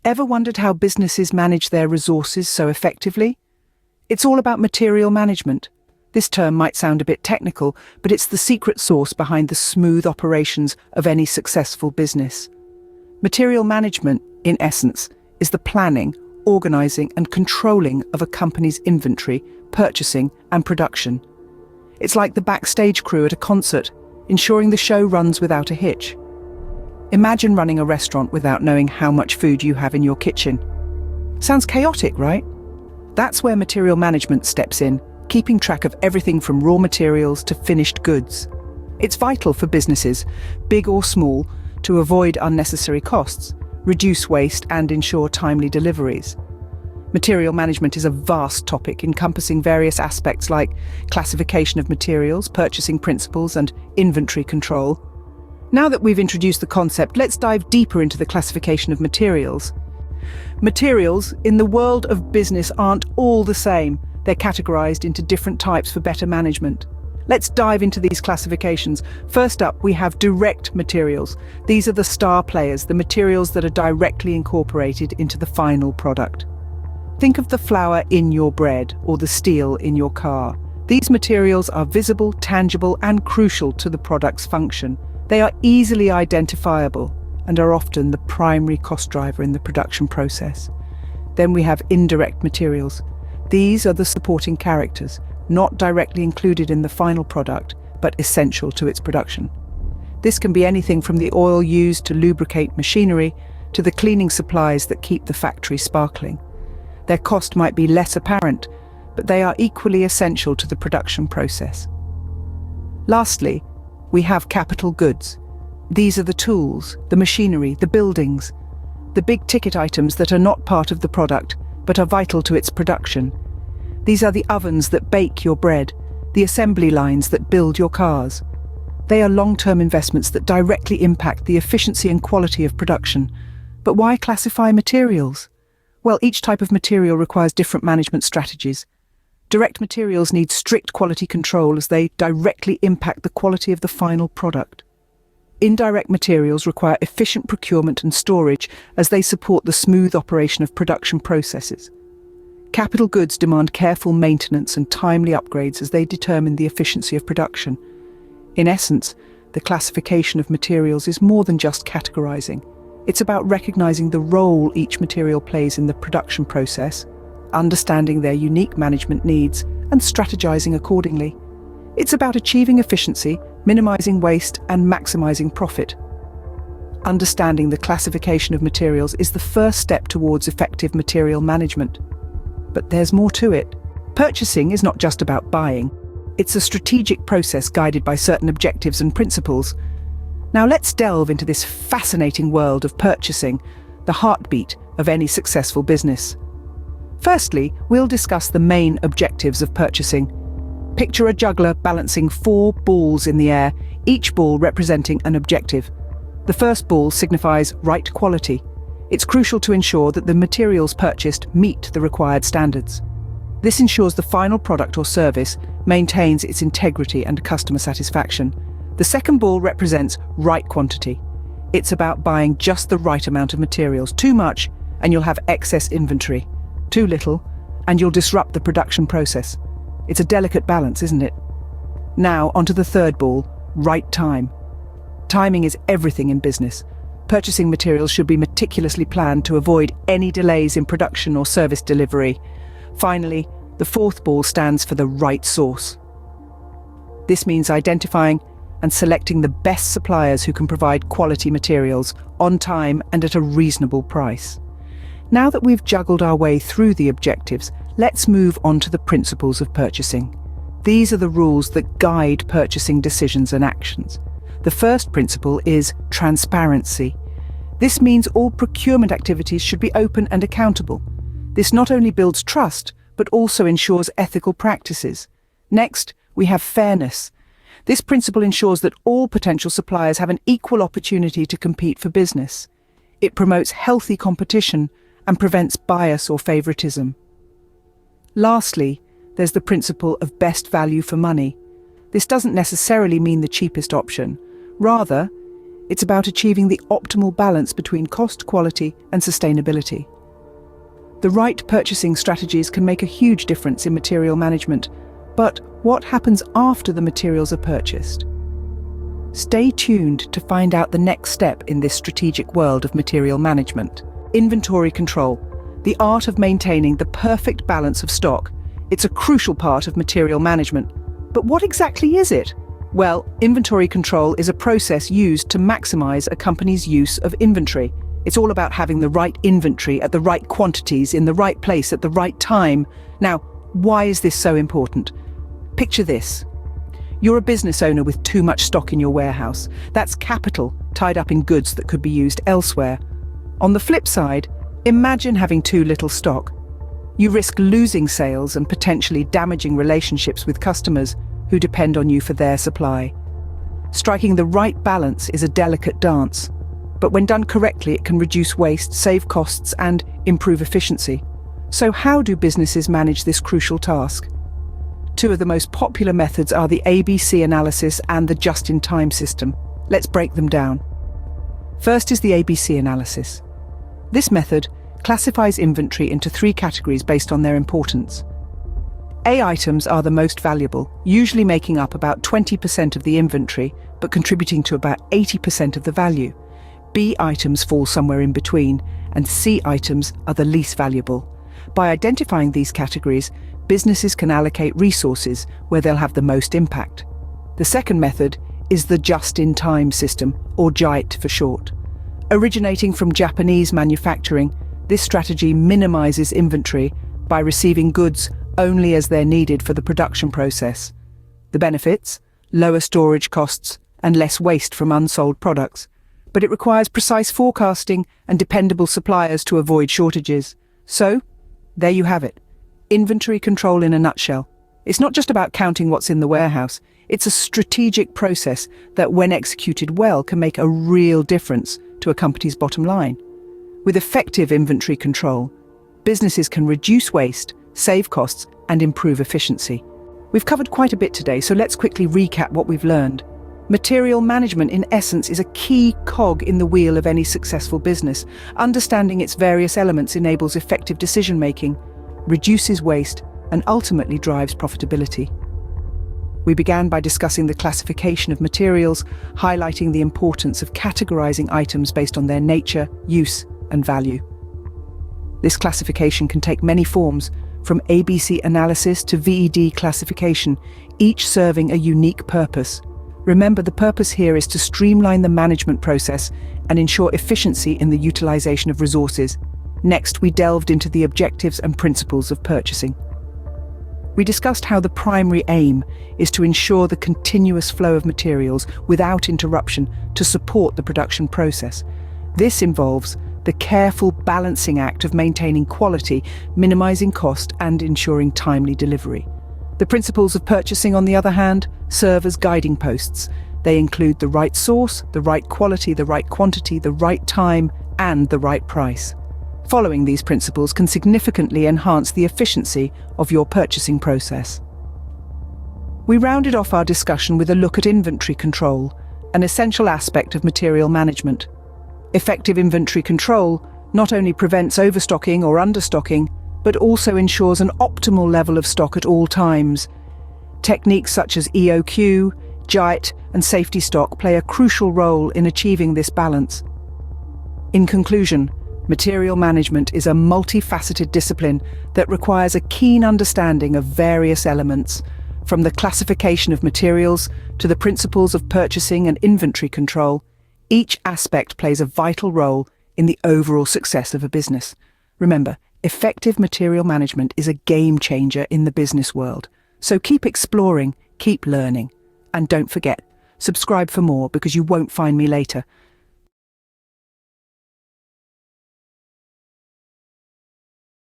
Ever wondered how businesses manage their resources so effectively? It's all about material management. This term might sound a bit technical, but it's the secret sauce behind the smooth operations of any successful business. Material management, in essence, is the planning, organizing, and controlling of a company's inventory, purchasing, and production. It's like the backstage crew at a concert, ensuring the show runs without a hitch. Imagine running a restaurant without knowing how much food you have in your kitchen. Sounds chaotic, right? That's where material management steps in, keeping track of everything from raw materials to finished goods. It's vital for businesses, big or small, to avoid unnecessary costs, reduce waste, and ensure timely deliveries. Material management is a vast topic encompassing various aspects like classification of materials, purchasing principles, and inventory control. Now that we've introduced the concept, let's dive deeper into the classification of materials. Materials in the world of business aren't all the same. They're categorized into different types for better management. Let's dive into these classifications. First up, we have direct materials. These are the star players, the materials that are directly incorporated into the final product. Think of the flour in your bread or the steel in your car. These materials are visible, tangible, and crucial to the product's function. They are easily identifiable and are often the primary cost driver in the production process. Then we have indirect materials. These are the supporting characters, not directly included in the final product, but essential to its production. This can be anything from the oil used to lubricate machinery to the cleaning supplies that keep the factory sparkling. Their cost might be less apparent, but they are equally essential to the production process. Lastly, we have capital goods. These are the tools, the machinery, the buildings, the big-ticket items that are not part of the product, but are vital to its production. These are the ovens that bake your bread, the assembly lines that build your cars. They are long-term investments that directly impact the efficiency and quality of production. But why classify materials? Well, each type of material requires different management strategies. Direct materials need strict quality control as they directly impact the quality of the final product. Indirect materials require efficient procurement and storage as they support the smooth operation of production processes. Capital goods demand careful maintenance and timely upgrades as they determine the efficiency of production. In essence, the classification of materials is more than just categorizing. It's about recognizing the role each material plays in the production process, understanding their unique management needs, and strategizing accordingly. It's about achieving efficiency, minimizing waste, and maximizing profit. Understanding the classification of materials is the first step towards effective material management. But there's more to it. Purchasing is not just about buying. It's a strategic process guided by certain objectives and principles. Now let's delve into this fascinating world of purchasing, the heartbeat of any successful business. Firstly, we'll discuss the main objectives of purchasing. Picture a juggler balancing 4 balls in the air, each ball representing an objective. The first ball signifies right quality. It's crucial to ensure that the materials purchased meet the required standards. This ensures the final product or service maintains its integrity and customer satisfaction. The second ball represents right quantity. It's about buying just the right amount of materials. Too much, and you'll have excess inventory. Too little, and you'll disrupt the production process. It's a delicate balance, isn't it? Now, onto the third ball, right time. Timing is everything in business. Purchasing materials should be meticulously planned to avoid any delays in production or service delivery. Finally, the fourth ball stands for the right source. This means identifying and selecting the best suppliers who can provide quality materials on time and at a reasonable price. Now that we've juggled our way through the objectives, let's move on to the principles of purchasing. These are the rules that guide purchasing decisions and actions. The first principle is transparency. This means all procurement activities should be open and accountable. This not only builds trust, but also ensures ethical practices. Next, we have fairness. This principle ensures that all potential suppliers have an equal opportunity to compete for business. It promotes healthy competition and prevents bias or favoritism. Lastly, there's the principle of best value for money. This doesn't necessarily mean the cheapest option. Rather, It's about achieving the optimal balance between cost, quality, and sustainability. The right purchasing strategies can make a huge difference in material management, but what happens after the materials are purchased? Stay tuned to find out the next step in this strategic world of material management. Inventory control, the art of maintaining the perfect balance of stock. It's a crucial part of material management. But what exactly is it? Well, inventory control is a process used to maximize a company's use of inventory. It's all about having the right inventory at the right quantities in the right place at the right time. Now, why is this so important? Picture this. You're a business owner with too much stock in your warehouse. That's capital tied up in goods that could be used elsewhere. On the flip side, imagine having too little stock. You risk losing sales and potentially damaging relationships with customers who depend on you for their supply. Striking the right balance is a delicate dance, but when done correctly, it can reduce waste, save costs, and improve efficiency. So how do businesses manage this crucial task? Two of the most popular methods are the ABC analysis and the just-in-time system. Let's break them down. First is the ABC analysis. This method classifies inventory into 3 categories based on their importance. A items are the most valuable, usually making up about 20% of the inventory, but contributing to about 80% of the value. B items fall somewhere in between, and C items are the least valuable. By identifying these categories, businesses can allocate resources where they'll have the most impact. The second method is the just-in-time system, or JIT for short. Originating from Japanese manufacturing, this strategy minimizes inventory by receiving goods only as they're needed for the production process. The benefits? Lower storage costs and less waste from unsold products. But it requires precise forecasting and dependable suppliers to avoid shortages. So, there you have it. Inventory control in a nutshell. It's not just about counting what's in the warehouse. It's a strategic process that, when executed well, can make a real difference to a company's bottom line. With effective inventory control, businesses can reduce waste, save costs, and improve efficiency. We've covered quite a bit today, so let's quickly recap what we've learned. Material management, in essence, is a key cog in the wheel of any successful business. Understanding its various elements enables effective decision-making, reduces waste, and ultimately drives profitability. We began by discussing the classification of materials, highlighting the importance of categorizing items based on their nature, use, and value. This classification can take many forms, from ABC analysis to VED classification, each serving a unique purpose. Remember, the purpose here is to streamline the management process and ensure efficiency in the utilization of resources. Next, we delved into the objectives and principles of purchasing. We discussed how the primary aim is to ensure the continuous flow of materials without interruption to support the production process. This involves the careful balancing act of maintaining quality, minimizing cost, and ensuring timely delivery. The principles of purchasing, on the other hand, serve as guiding posts. They include the right source, the right quality, the right quantity, the right time, and the right price. Following these principles can significantly enhance the efficiency of your purchasing process. We rounded off our discussion with a look at inventory control, an essential aspect of material management. Effective inventory control not only prevents overstocking or understocking, but also ensures an optimal level of stock at all times. Techniques such as EOQ, JIT, and safety stock play a crucial role in achieving this balance. In conclusion, material management is a multifaceted discipline that requires a keen understanding of various elements, from the classification of materials to the principles of purchasing and inventory control. Each aspect plays a vital role in the overall success of a business. Remember, effective material management is a game changer in the business world. So keep exploring, keep learning, and don't forget, subscribe for more, because you won't find me later.